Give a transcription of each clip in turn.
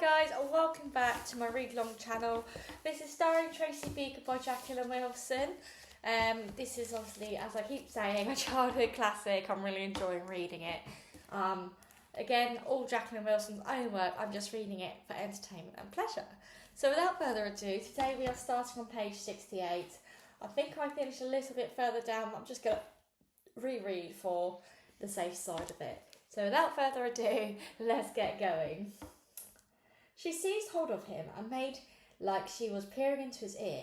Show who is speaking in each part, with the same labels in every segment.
Speaker 1: guys, and welcome back to my read-along channel. This is starring Tracy Beaker by Jaqueline. This is obviously, as I keep saying, a childhood classic. I'm really enjoying reading it. Again, all Jaqueline Wilson's own work. I'm just reading it for entertainment and pleasure. So without further ado, today we are starting on page 68. I think I finished a little bit further down. I'm just going to reread for the safe side of it. So without further ado, let's get going. She seized hold of him and made like she was peering into his ear.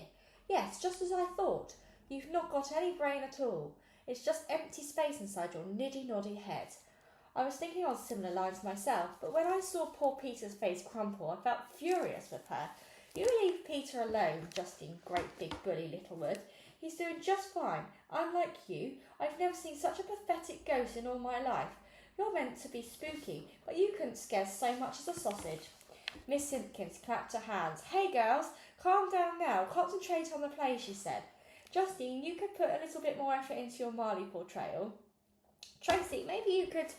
Speaker 1: Yes, just as I thought. You've not got any brain at all. It's just empty space inside your niddy-noddy head. I was thinking on similar lines myself, but when I saw poor Peter's face crumple, I felt furious with her. You leave Peter alone, Justine, great big bully Littlewood. He's doing just fine. Unlike you, I've never seen such a pathetic ghost in all my life. You're meant to be spooky, but you couldn't scare so much as a sausage. Miss Simpkins clapped her hands. Hey girls, calm down now. Concentrate on the play, she said. Justine, you could put a little bit more effort into your Marley portrayal. Tracy, maybe you could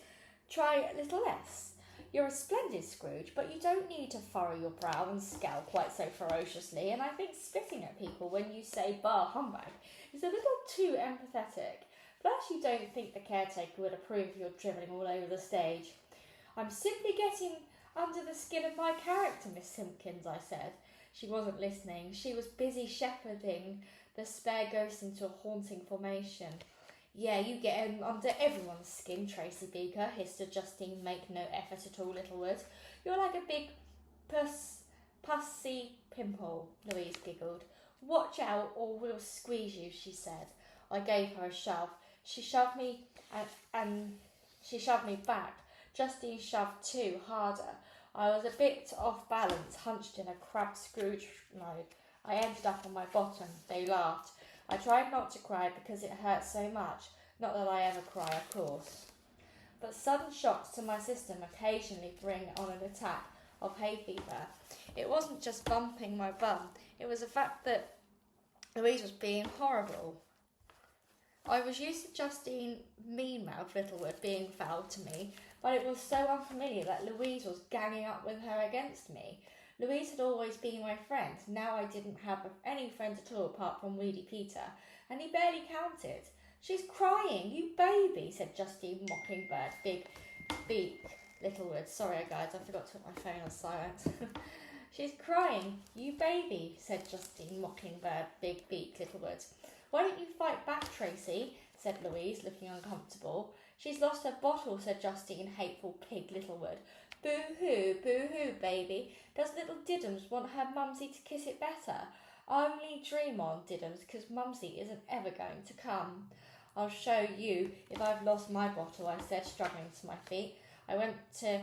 Speaker 1: try a little less. You're a splendid Scrooge, but you don't need to furrow your brow and scowl quite so ferociously, and I think spitting at people when you say bar humbug is a little too empathetic. Plus, you don't think the caretaker would approve of your drivelling all over the stage. I'm simply getting under the skin of my character, Miss Simpkins, I said. She wasn't listening. She was busy shepherding the spare ghost into a haunting formation. Yeah, you get under everyone's skin, Tracy Beaker, hissed Justine. Make no effort at all, Littlewood. You're like a big pussy pimple, Louise giggled. Watch out or we'll squeeze you, she said. I gave her a shove. She shoved me and she shoved me back. Justine shoved too, harder. I was a bit off balance, hunched in a crabbed Scrooge mode. I ended up on my bottom. They laughed. I tried not to cry because it hurt so much. Not that I ever cry, of course. But sudden shocks to my system occasionally bring on an attack of hay fever. It wasn't just bumping my bum. It was the fact that Louise was being horrible. I was used to Justine mean-mouthed Littlewood being foul to me, but it was so unfamiliar that Louise was ganging up with her against me. Louise had always been my friend. Now I didn't have any friend at all apart from Weedy Peter, and he barely counted. She's crying, you baby, said Justine Mockingbird, big beak Littlewood. Sorry guys, I forgot to put my phone on silent. She's crying, you baby, said Justine Mockingbird, big beak Littlewood. Why don't you fight back, Tracy, said Louise, looking uncomfortable. She's lost her bottle, said Justine, hateful pig Littlewood. Boo-hoo, baby. Does little Diddums want her mumsy to kiss it better? Only dream on, Diddums, because mumsy isn't ever going to come. I'll show you if I've lost my bottle, I said, struggling to my feet. I went to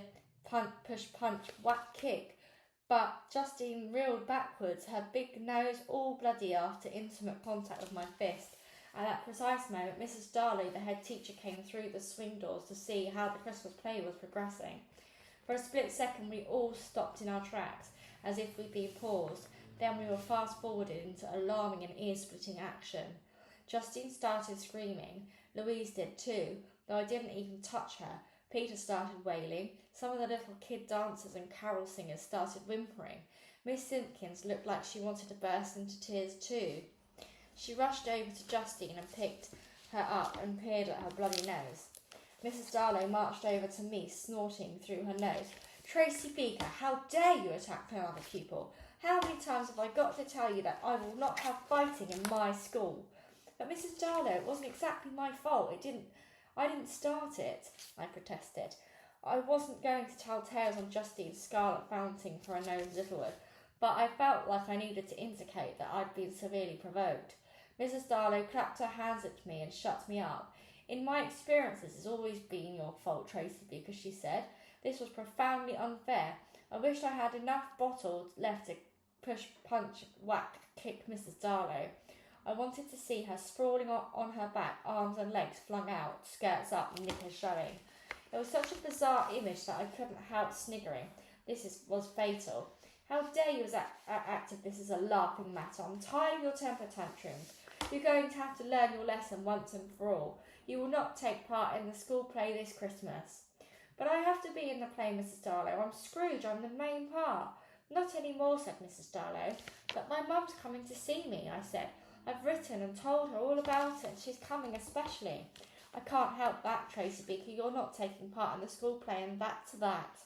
Speaker 1: push, punch, whack, kick. But Justine reeled backwards, her big nose all bloody after intimate contact with my fist. At that precise moment, Mrs. Darley, the head teacher, came through the swing doors to see how the Christmas play was progressing. For a split second, we all stopped in our tracks, as if we'd been paused. Then we were fast-forwarded into alarming and ear-splitting action. Justine started screaming. Louise did too, though I didn't even touch her. Peter started wailing. Some of the little kid dancers and carol singers started whimpering. Miss Simpkins looked like she wanted to burst into tears too. She rushed over to Justine and picked her up and peered at her bloody nose. Mrs. Darlow marched over to me, snorting through her nose. Tracy Beaker, how dare you attack another pupil? How many times have I got to tell you that I will not have fighting in my school? But Mrs. Darlow, it wasn't exactly my fault. I didn't start it, I protested. I wasn't going to tell tales on Justine's scarlet fountain for a nose Littlewood, but I felt like I needed to indicate that I'd been severely provoked. Mrs. Darlow clapped her hands at me and shut me up. In my experience, this has always been your fault, Tracy Beaker, she said. This was profoundly unfair. I wished I had enough bottles left to push, punch, whack, kick Mrs. Darlow. I wanted to see her sprawling on her back, arms and legs flung out, skirts up, knickers showing. It was such a bizarre image that I couldn't help sniggering. Was fatal. How dare you act if this is a laughing matter? I'm tired of your temper tantrums. You're going to have to learn your lesson once and for all. You will not take part in the school play this Christmas. But I have to be in the play, Mrs. Darlow. I'm Scrooge. I'm the main part. Not any more, said Mrs. Darlow. But my mum's coming to see me, I said. I've written and told her all about it, and she's coming especially. I can't help that, Tracy Beaker. You're not taking part in the school play, and that's that.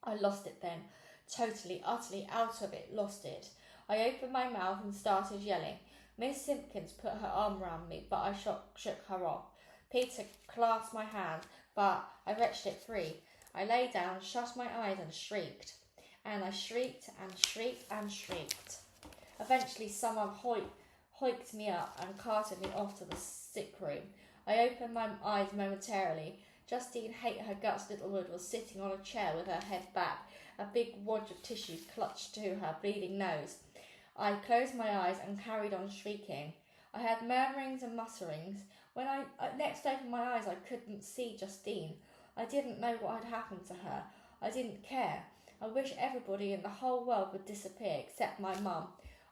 Speaker 1: I lost it then. Totally, utterly out of it, lost it. I opened my mouth and started yelling. Miss Simpkins put her arm round me, but I shook her off. Peter clasped my hand, but I wrenched it free. I lay down, shut my eyes and shrieked. And I shrieked and shrieked and shrieked. Eventually someone hoiked me up and carted me off to the sick room. I opened my eyes momentarily. Justine Hate Her Guts Littlewood was sitting on a chair with her head back, a big wad of tissue clutched to her bleeding nose. I closed my eyes and carried on shrieking. I had murmurings and mutterings. When I next opened my eyes, I couldn't see Justine. I didn't know what had happened to her. I didn't care. I wish everybody in the whole world would disappear except my mum.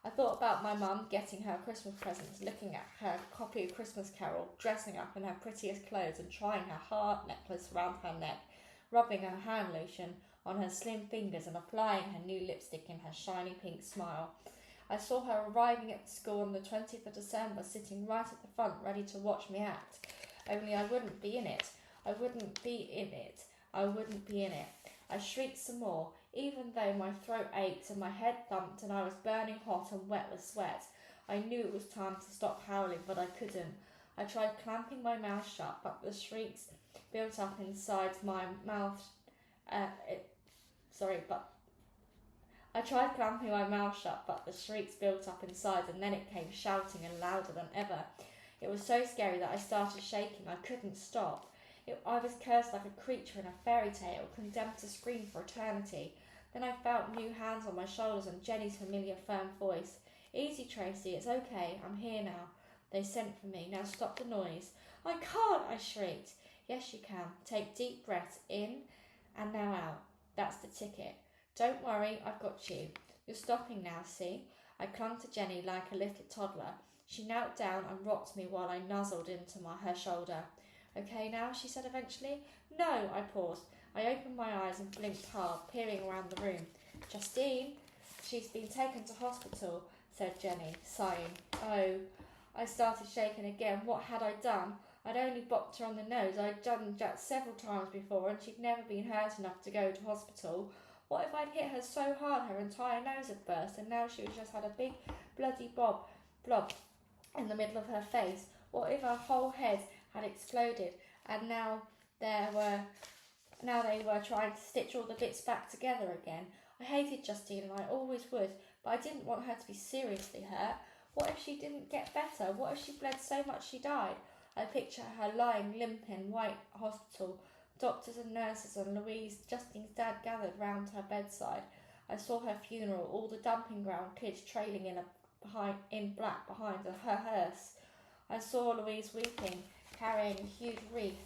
Speaker 1: I thought about my mum getting her Christmas presents, looking at her copy of Christmas Carol, dressing up in her prettiest clothes and trying her heart necklace round her neck, rubbing her hand lotion on her slim fingers and applying her new lipstick in her shiny pink smile. I saw her arriving at the school on the 20th of December, sitting right at the front, ready to watch me act. Only I wouldn't be in it. I wouldn't be in it. I wouldn't be in it. I shrieked some more, even though my throat ached and my head thumped and I was burning hot and wet with sweat. I knew it was time to stop howling, but I couldn't. I tried clamping my mouth shut, but the shrieks built up inside my mouth. I tried clamping my mouth shut, but the shrieks built up inside, and then it came shouting and louder than ever. It was so scary that I started shaking. I couldn't stop. I was cursed like a creature in a fairy tale, condemned to scream for eternity. Then I felt new hands on my shoulders and Jenny's familiar firm voice. Easy, Tracy, it's okay. I'm here now. They sent for me. Now stop the noise. I can't, I shrieked. Yes, you can. Take deep breaths in and now out. That's the ticket. Don't worry, I've got you. You're stopping now, see? I clung to Jenny like a little toddler. She knelt down and rocked me while I nuzzled into her shoulder. Okay now, she said eventually. No, I paused. I opened my eyes and blinked hard, peering around the room. Justine, she's been taken to hospital, said Jenny, sighing. Oh, I started shaking again. What had I done? I'd only bopped her on the nose. I'd done that several times before, and she'd never been hurt enough to go to hospital. What if I'd hit her so hard her entire nose had burst, and now she just had a big bloody blob in the middle of her face? What if her whole head had exploded, and now they were trying to stitch all the bits back together again? I hated Justine, and I always would, but I didn't want her to be seriously hurt. What if she didn't get better? What if she bled so much she died? I picture her lying limp in White Hospital, doctors and nurses and Louise, Justine's dad, gathered round her bedside. I saw her funeral, all the dumping ground kids trailing in black behind her hearse. I saw Louise weeping, carrying a huge wreath.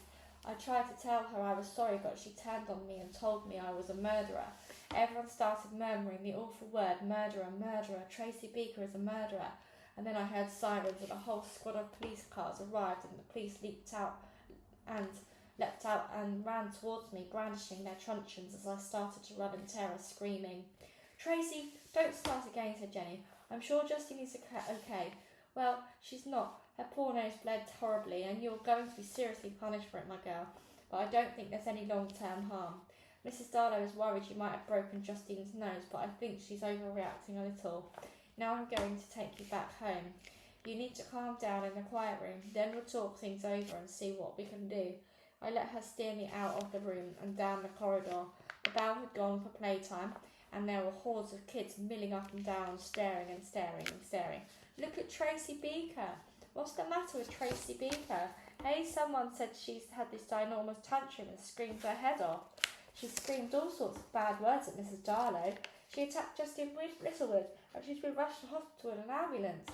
Speaker 1: I tried to tell her I was sorry, but she turned on me and told me I was a murderer. Everyone started murmuring the awful word, murderer, murderer, Tracy Beaker is a murderer. And then I heard sirens and a whole squad of police cars arrived, and the police leapt out and ran towards me, brandishing their truncheons as I started to run in terror, screaming. Tracy, don't start again, said Jenny. I'm sure Justine is okay. Well, she's not. Her poor nose bled horribly, and you're going to be seriously punished for it, my girl. But I don't think there's any long-term harm. Mrs. Darlow is worried you might have broken Justine's nose, but I think she's overreacting a little. Now I'm going to take you back home. You need to calm down in the quiet room. Then we'll talk things over and see what we can do. I let her steer me out of the room and down the corridor. The bell had gone for playtime, and there were hordes of kids milling up and down, staring and staring and staring. Look at Tracy Beaker. What's the matter with Tracy Beaker? Hey, someone said she's had this ginormous tantrum and screamed her head off. She screamed all sorts of bad words at Mrs. Darlow. She attacked Justine Littlewood, and she's been rushed to hospital in an ambulance.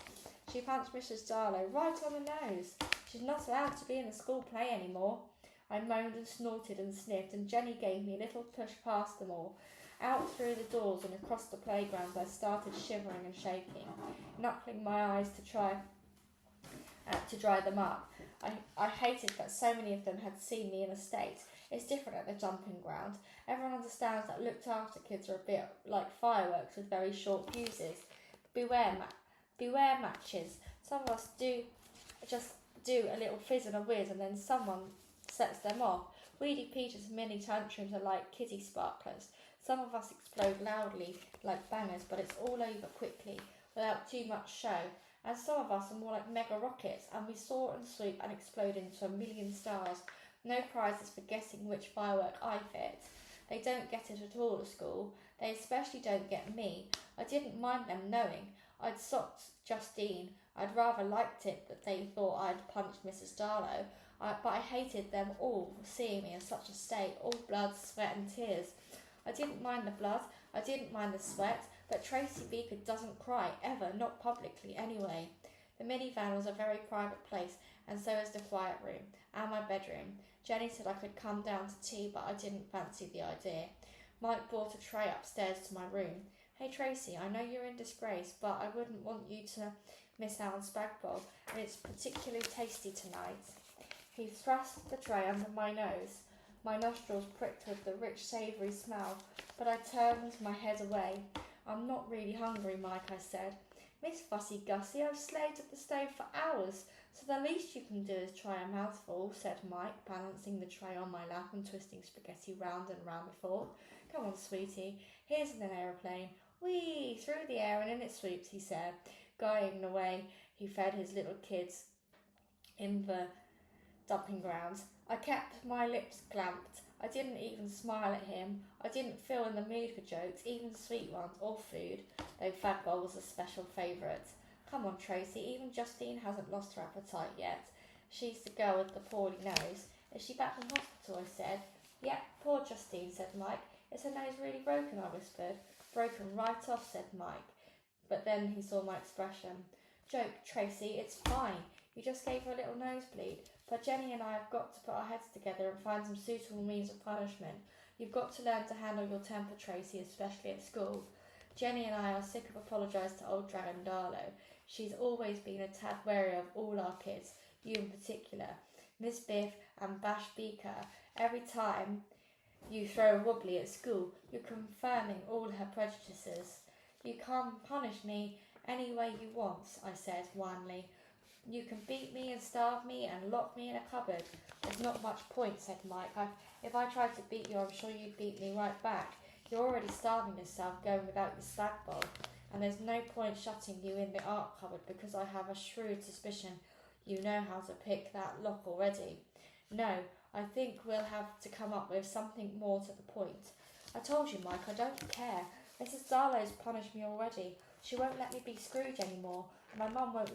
Speaker 1: She punched Mrs. Darlow right on the nose. She's not allowed to be in the school play anymore. I moaned and snorted and sniffed, and Jenny gave me a little push past them all. Out through the doors and across the playgrounds I started shivering and shaking, knuckling my eyes to try to dry them up. I hated that so many of them had seen me in a state. It's different at the jumping ground. Everyone understands that looked after kids are a bit like fireworks with very short fuses. Beware matches. Some of us just do a little fizz and a whiz and then someone sets them off. Weedy Peter's mini tantrums are like kiddie sparklers. Some of us explode loudly like bangers, but it's all over quickly without too much show. And some of us are more like mega rockets, and we soar and swoop and explode into a million stars. No prizes for guessing which firework I fit. They don't get it at all at school. They especially don't get me. I didn't mind them knowing. I'd socked Justine. I'd rather liked it that they thought I'd punched Mrs. Darlow. But I hated them all for seeing me in such a state, all blood, sweat and tears. I didn't mind the blood, I didn't mind the sweat, but Tracy Beaker doesn't cry, ever, not publicly anyway. The minivan was a very private place, and so is the quiet room, and my bedroom. Jenny said I could come down to tea, but I didn't fancy the idea. Mike brought a tray upstairs to my room. Hey Tracy, I know you're in disgrace, but I wouldn't want you to miss out on spag bowl, and it's particularly tasty tonight. He thrust the tray under my nose. My nostrils pricked with the rich, savoury smell, but I turned my head away. I'm not really hungry, Mike, I said. Miss Fussy Gussie, I've slaved at the stove for hours, so the least you can do is try a mouthful, said Mike, balancing the tray on my lap and twisting spaghetti round and round before. Come on, sweetie, here's an aeroplane. Whee! Through the air and in it swoops, he said, guiding the way he fed his little kids in the dumping grounds. I kept my lips clamped. I didn't even smile at him. I didn't feel in the mood for jokes, even sweet ones, or food, though fag bowl was a special favourite. Come on, Tracy, even Justine hasn't lost her appetite yet. She's the girl with the poorly nose. Is she back from hospital, I said. Yep, poor Justine, said Mike. Is her nose really broken, I whispered. Broken right off, said Mike. But then he saw my expression. Joke, Tracy, it's fine. You just gave her a little nosebleed. But Jenny and I have got to put our heads together and find some suitable means of punishment. You've got to learn to handle your temper, Tracy, especially at school. Jenny and I are sick of apologising to old Dragon Darlow. She's always been a tad wary of all our kids, you in particular, Miss Biff and Bash Beaker. Every time you throw a wobbly at school, you're confirming all her prejudices. You can't punish me any way you want, I said wanly. You can beat me and starve me and lock me in a cupboard. There's not much point, said Mike. If I tried to beat you, I'm sure you'd beat me right back. You're already starving yourself going without your spag bowl, and there's no point shutting you in the art cupboard because I have a shrewd suspicion you know how to pick that lock already. No, I think we'll have to come up with something more to the point. I told you, Mike, I don't care. Mrs. Darlow's punished me already. She won't let me be Scrooge anymore, and my mum won't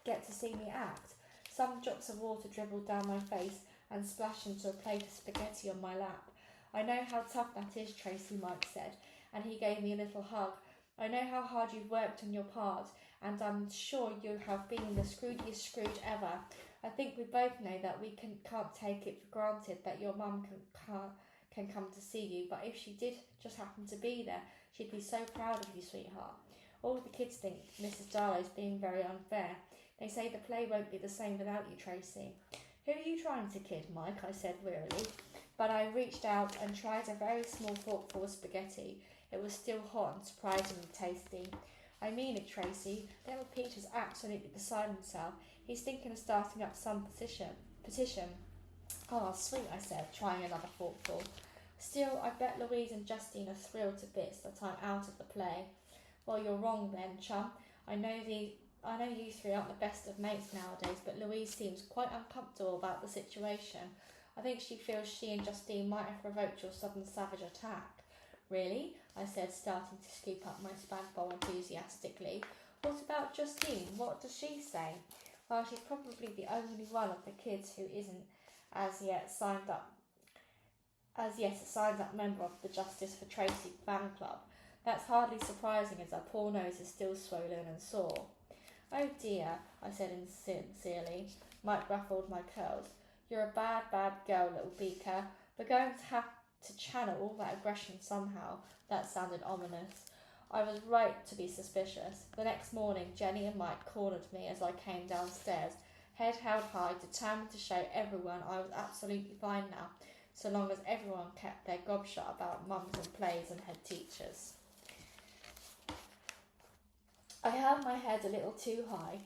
Speaker 1: get to see me act. Some drops of water dribbled down my face and splashed into a plate of spaghetti on my lap. I know how tough that is, Tracy, Mike said, and he gave me a little hug. I know how hard you've worked on your part, and I'm sure you have been the Scroogiest Scrooge ever. I think we both know that we can't take it for granted that your mum can come to see you, but if she did just happen to be there, she'd be so proud of you, sweetheart. All the kids think Mrs. Darlow's being very unfair. They say the play won't be the same without you, Tracy. Who are you trying to kid, Mike? I said wearily. But I reached out and tried a very small forkful of spaghetti. It was still hot and surprisingly tasty. I mean it, Tracy. Little Peter's absolutely beside himself. He's thinking of starting up some petition. Oh, sweet, I said, trying another forkful. Still, I bet Louise and Justine are thrilled to bits that I'm out of the play. Well, you're wrong then, chum. I know you three aren't the best of mates nowadays, but Louise seems quite uncomfortable about the situation. I think she feels she and Justine might have provoked your sudden savage attack. Really? I said, starting to scoop up my spag bowl enthusiastically. What about Justine? What does she say? Well, she's probably the only one of the kids who isn't as yet a signed up member of the Justice for Tracy fan club. That's hardly surprising as her poor nose is still swollen and sore. Oh dear, I said insincerely. Mike ruffled my curls. You're a bad, bad girl, little Beaker. We're going to have to channel all that aggression somehow. That sounded ominous. I was right to be suspicious. The next morning, Jenny and Mike cornered me as I came downstairs, head held high, determined to show everyone I was absolutely fine now. so long as everyone kept their gob shut about mums and plays and head teachers. I held my head a little too high,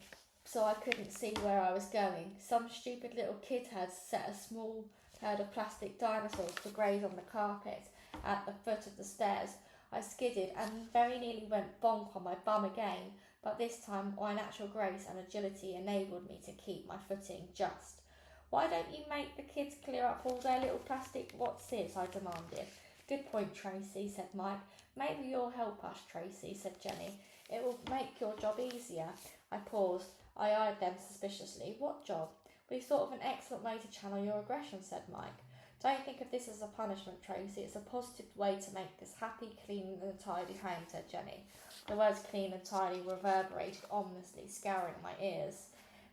Speaker 1: so I couldn't see where I was going. Some stupid little kid had set a small herd of plastic dinosaurs to graze on the carpet at the foot of the stairs. I skidded and very nearly went bonk on my bum again, but this time my natural grace and agility enabled me to keep my footing just. Why don't you make the kids clear up all their little plastic what's this? I demanded. Good point, Tracy, said Mike. Maybe you'll help us, Tracy, said Jenny. It will make your job easier. I paused. I eyed them suspiciously. What job? We've thought of an excellent way to channel your aggression, said Mike. Don't think of this as a punishment, Tracy. It's a positive way to make this happy, clean and tidy home, said Jenny. The words clean and tidy reverberated ominously, scouring my ears.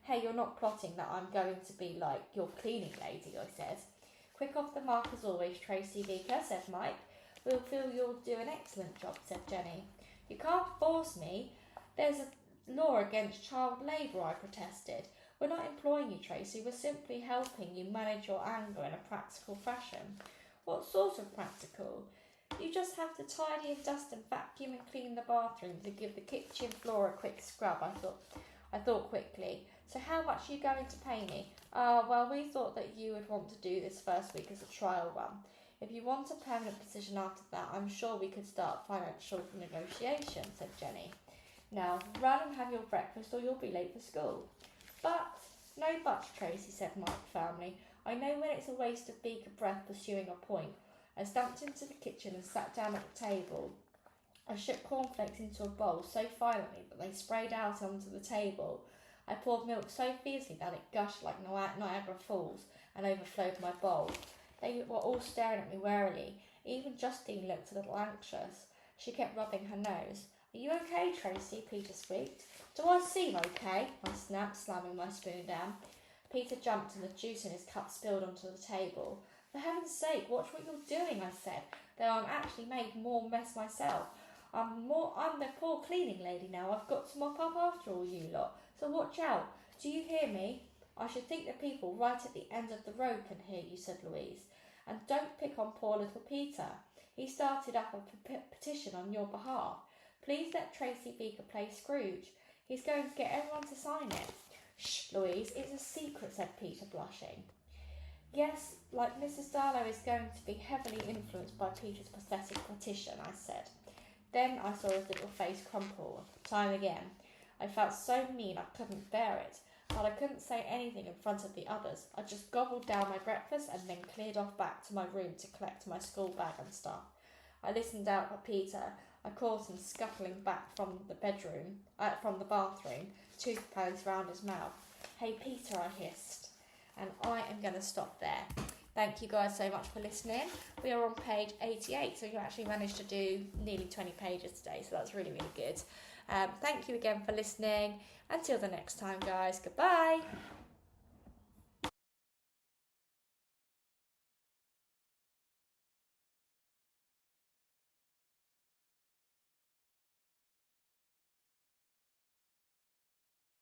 Speaker 1: Hey, you're not plotting that I'm going to be like your cleaning lady, I said. Quick off the mark as always, Tracy Beaker, said Mike. We'll feel you'll do an excellent job, said Jenny. You can't force me. There's a law against child labour, I protested. We're not employing you, Tracy. We're simply helping you manage your anger in a practical fashion. What sort of practical? You just have to tidy and dust and vacuum and clean the bathroom to give the kitchen floor a quick scrub, I thought quickly. So how much are you going to pay me? Well, we thought that you would want to do this first week as a trial run. If you want a permanent position after that, I'm sure we could start financial negotiations, said Jenny. Now, run and have your breakfast or you'll be late for school. But, no buts, Tracy, said Mike firmly. I know when it's a waste of Beaker breath pursuing a point. I stamped into the kitchen and sat down at the table. I shook cornflakes into a bowl so violently that they sprayed out onto the table. I poured milk so fiercely that it gushed like Niagara Falls and overflowed my bowl. They were all staring at me warily. Even Justine looked a little anxious. She kept rubbing her nose. Are you okay, Tracy? Peter squeaked. Do I seem okay? I snapped, slamming my spoon down. Peter jumped and the juice in his cup spilled onto the table. For heaven's sake, watch what you're doing, I said, though I'm actually made more mess myself. I'm the poor cleaning lady now. I've got to mop up after all you lot, so watch out. Do you hear me? I should think the people right at the end of the road can hear you, said Louise. And don't pick on poor little Peter. He started up a petition on your behalf. Please let Tracy Beaker play Scrooge. He's going to get everyone to sign it. Shh, Louise, it's a secret, said Peter, blushing. Yes, like Mrs. Darlow is going to be heavily influenced by Peter's pathetic petition, I said. Then I saw his little face crumple. Time again. I felt so mean I couldn't bear it, but I couldn't say anything in front of the others. I just gobbled down my breakfast and then cleared off back to my room to collect my school bag and stuff. I listened out for Peter. I caught him scuttling back from the bathroom, toothpaste round his mouth. Hey, Peter, I hissed. And I am going to stop there. Thank you guys so much for listening. We are on page 88, so you actually managed to do nearly 20 pages today, so that's really, really good. Thank you again for listening. Until the next time, guys. Goodbye.